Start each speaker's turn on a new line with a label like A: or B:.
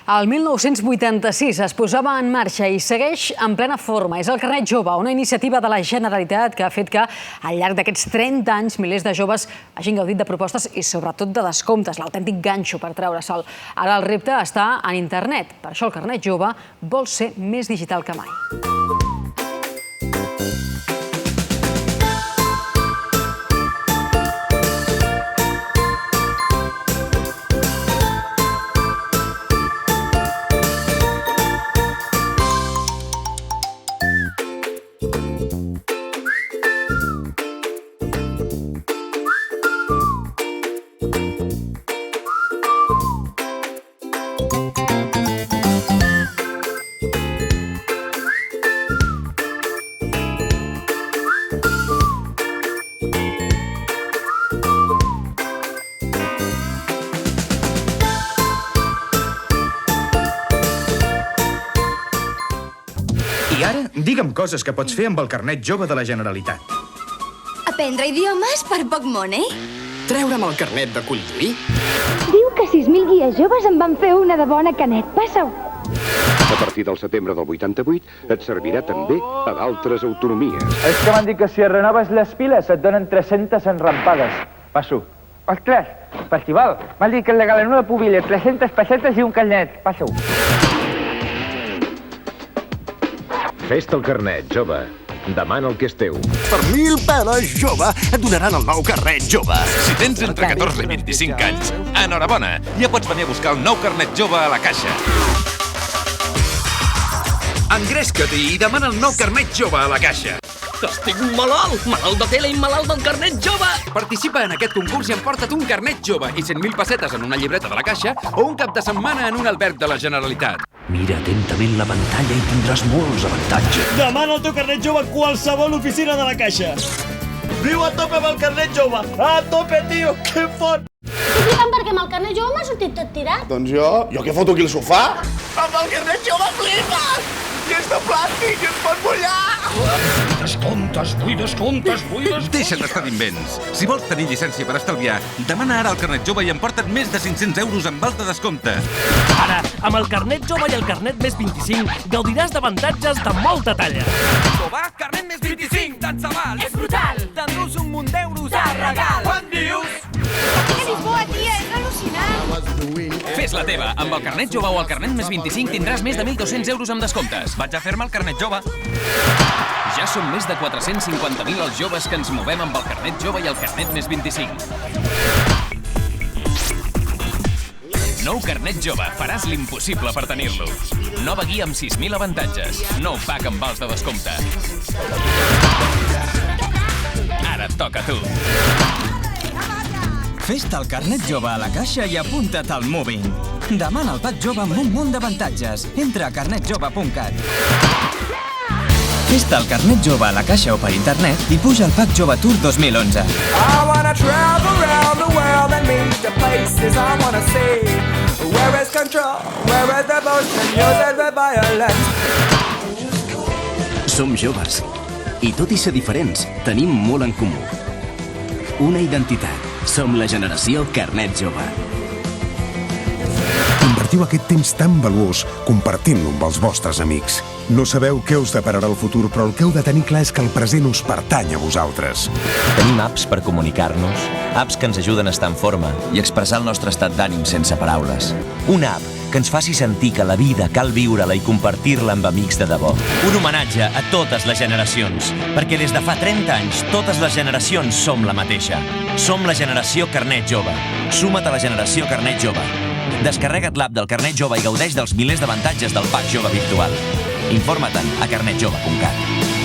A: El 1986 es posava en marxa i segueix en plena forma. És el Carnet Jove, una iniciativa de la Generalitat que ha fet que al llarg d'aquests 30 anys milers de joves hagin gaudit de propostes i sobretot de descomptes, l'autèntic ganxo per treure sol. Ara el repte està en internet. Per això el Carnet Jove vol ser més digital que mai.
B: I ara, digue'm coses que pots fer amb el Carnet Jove de la Generalitat.
C: Aprendre idiomes per poc money.
D: Treure'm el carnet de conduir.
E: Diu que 6.000 guies joves en van fer una de bona, Canet. Passa-ho.
F: A partir del setembre del 88 et servirà també a d'altres autonomies.
G: És que m'han dit que si es renoves les piles et donen 300 enrampades. Passo. Ostres, festival. M'han dit que et regalen una pubilla, 300 pessetes i un carnet. Passa-ho.
F: Fes-te el carnet, jove. Demana el que és teu.
H: Per 1.000 peles, jove, et donaran el nou Carnet Jove.
I: Si tens entre 14 i 25 anys, enhorabona! Ja pots venir a buscar el nou Carnet Jove a la caixa. Engresca't i demana el nou Carnet Jove a la caixa.
D: Estic malalt! Malalt de tele i malalt del Carnet Jove!
I: Participa en aquest concurs i emporta't un Carnet Jove i 100.000 pessetes en una llibreta de la caixa o un cap de setmana en un alberg de la Generalitat.
J: Mira atentament la pantalla i tindràs molts avantatges.
K: Demana el teu Carnet Jove a qualsevol oficina de la caixa. Viu a tope amb el Carnet Jove! A tope, tio! Que fort!
L: Estic flipant perquè amb el Carnet Jove m'ha sortit tot tirat.
H: Doncs jo què foto aquí al sofà? Amb el Carnet Jove flipes! I és de plàstic i es pot mullar!
I: Vull descomptes! Deixa't estar d'invents. Si vols tenir llicència per estalviar, demana ara el Carnet Jove i emporta't més de 500 euros en vals de descompte.
K: Ara, amb el Carnet Jove i el Carnet més 25, gaudiràs d'avantatges de molta talla.
I: Jove, Carnet més 25, tant se val!
L: És brutal!
I: T'endús un munt d'euros
L: de regal!
I: Quan dius?
L: Que Lisboa, tia, és al·lucinant!
I: Fes la teva. Amb el Carnet Jove o el Carnet més 25 tindràs més de 1.200 euros amb descomptes. Vaig a fer-me el Carnet Jove. Ja som més de 450.000 els joves que ens movem amb el Carnet Jove i el Carnet més 25. Nou Carnet Jove. Faràs l'impossible per tenir-lo. Nova guia amb 6.000 avantatges. Nou pack amb vals de descompte. Ara et toca a tu.
M: Fes-te el Carnet Jove a la caixa i apunta't al Moving. Demana el pack jove amb un munt d'avantatges. Entra a carnetjove.cat. Fes-te el Carnet Jove a la caixa o per internet i puja al pack Jove Tour 2011.
N: I wanna travel around the world and meet the places I wanna see. Where is control? Where is devotion? Yours is the violence.
J: Som joves. I tot i ser diferents, tenim molt en comú. Una identitat. Som la generació Carnet Jove.
O: Invertiu aquest temps tan valuós compartint-lo amb els vostres amics. No sabeu què us depararà el futur, però el que heu de tenir clar és que el present us pertany a vosaltres.
P: Tenim apps per comunicar-nos, apps que ens ajuden a estar en forma i expressar el nostre estat d'ànim sense paraules. Una app que ens faci sentir que la vida cal viure-la i compartir-la amb amics de debò. Un homenatge a totes les generacions, perquè des de fa 30 anys totes les generacions som la mateixa. Som la generació Carnet Jove. Suma't a la generació Carnet Jove. Descarrega't l'app del Carnet Jove i gaudeix dels milers d'avantatges del pack jove virtual. Informa-te'n a carnetjove.cat.